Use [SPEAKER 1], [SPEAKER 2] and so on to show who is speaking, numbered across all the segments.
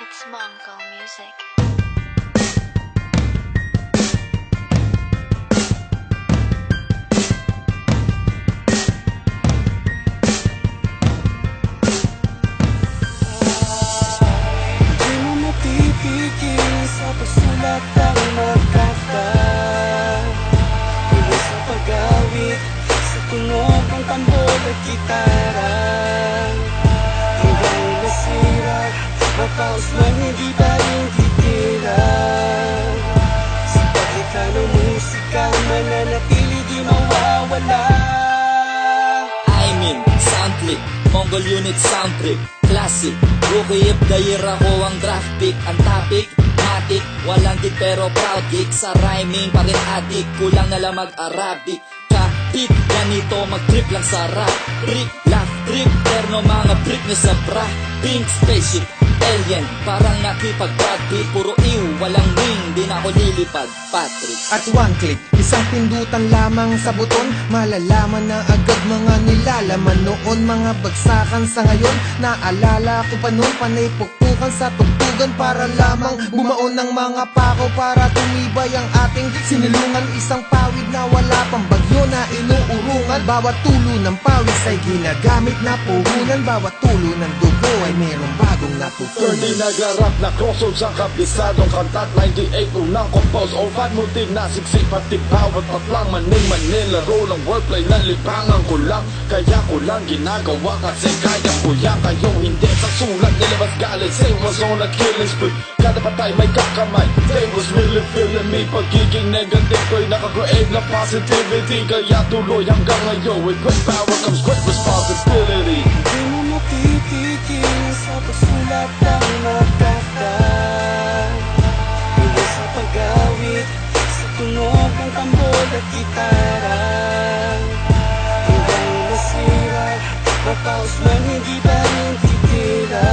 [SPEAKER 1] It's Mongol music.
[SPEAKER 2] Di mo mapipigil sa pagsulat ng magkata, mula sa pag-awit, sa tunog ng tambol at gitara, hanggang nasira, mapaus man hindi pa rin titira. Sa paglikha ng musika, mananatili di mawawala.
[SPEAKER 3] Sound click, Mongol unit sound trip, classic, rookie of the year ako ang draft pick. Ang topic, matic, walang gig pero proud geek. Sa rhyming pa rin addict, kulang na lang mag-Arabic. Kapit, ganito mag-trip lang sa rap. Trip, laugh, trip, terno mga brick nyo sa bra. Pink spaceship, alien, parang nakipag-Brad Pitt. Puro ew, walang wing, di na ako lilipad, Patrick.
[SPEAKER 4] At one click, isang pindutan lamang sa buton, malalaman na agad mga nilalaman noon. Mga bagsakan sa ngayon, naalala ko pa noon, panay pukpukan sa tugtugan para lamang bumaon ng mga pako para tumibay ang ating sinulungan. Isang pawid na wala pang bagyo na inuurungan. Bawat tulo ng pawis ay ginagamit na puhunan. Bawat tulo ng dugo ay merong bagong natutunan.
[SPEAKER 5] Di nagarap na crossroads ang kabisadong kantat 98 unang compose o fan mo din nasiksik pati bawat patlang maning laro ng wordplay na libangan ko lang. Kaya ko lang ginagawa kasi kaya ko yan. Kayong hindi sa sulat nilabas galing same was on a killing spree. Kada patay may kakamay, they was really feeling me. Pagiging negative ko'y nakagrade na positivity. Kaya tuloy hanggang ngayon, with great power comes great responsibility.
[SPEAKER 2] Di mo mapipigil sa pagsulat ng magkata, mula sa pag-awit, sa tunog ng tambol at gitara, hanggang masira, mapaus man hindi pa rin titira.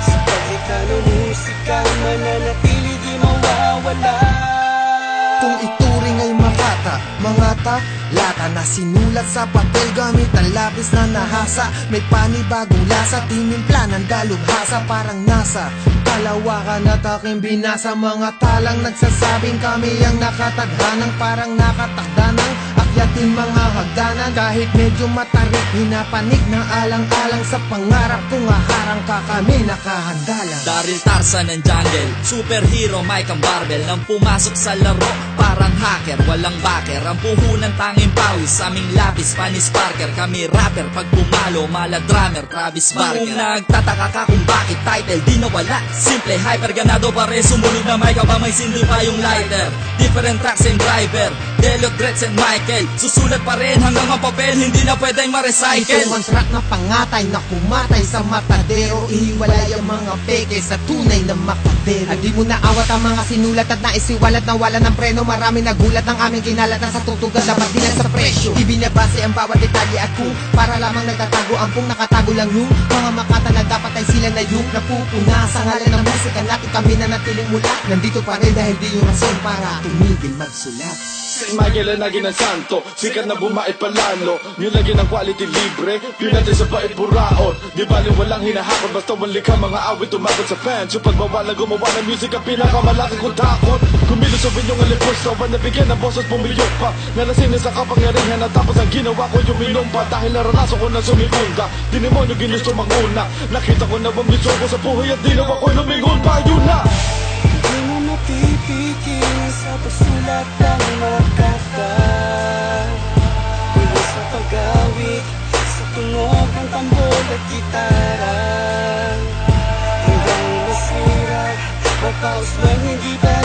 [SPEAKER 2] Sa paglikha ng musika, mananatili di mawawala.
[SPEAKER 4] Kung ituring ay makata, mga lata na sinulat sa papel gamit ang lapis na nahasa. May panibagong lasa, tinimpla ng dalubhasa. Parang nasa kalawakan at aking binasa. Mga talang nagsasabing kami ang nakatadhanang, parang nakatakda ng akyatin mga hagdanan. Kahit medyo matarik, hinapanik na alang-alang sa pangarap. Kung aharang ka kami, nakahanda lang.
[SPEAKER 3] Daryl Tarzan ng jungle, superhero Mike ang barbell. Nang pumasok sa laro, parang hacker, walang backer. Ang puhunan tanging pawis, aming lapis, Panis Parker. Kami rapper, pag pumalo, mala drummer, Travis Barker. Kung nagtataka ka kung bakit title, di nawala. Simple, hyper, ganado pa rin, sumunog na mic, ba may sindi pa yung lighter. Different tracks and driver, Delio, Dretz and Michael. Susulat pa rin hanggang ang papel, hindi na pwedeng ma-recycle.
[SPEAKER 4] Ito ang track na pangatay na kumatay sa matadero. Ihiwalay ang mga peke sa tunay na makadero. At di mo naawat ang mga sinulat at naisiwalat na wala ng preno. Marami nagulat ng aming kinalat na sa tutugan, dapat din sa presyo. Ibinabase ang bawat detalye at kung para lamang nagtatago ang kung nakatago lang yung mga makata na dapat ay sila na yung napupuna. Sa ngalan ng musika natin kami na natiling mula. Nandito pa rin dahil di yung rason para tumigil magsulat.
[SPEAKER 5] Saint Michael ang naging ng santo, sikat na bumait palalo. Yung lagi ng quality libre, yun natin sa bait buraot. Di bali walang hinahakot, basta wali ka mga awit umabot sa fans. Yung pagmawala gumawa ng music ang pinakamalaki kong takot. Kumilos sa binyong alipos, tawa na bigyan ng boses bumiyok pa. Nalasing na sa kapangyarihan at tapos ang ginawa ko yung minumpa. Dahil naranasan ko na sumikunda, di demonyo ginusto manguna. Nakita ko na bambisyo ko sa buhay at di na ako lumingon pa, yun na.
[SPEAKER 2] Di mo mapipigil sa pagsulat ng magkata, mula sa pag-awit, sa tunog ng tambol at gitara, hanggang masira, mapaus man hindi pa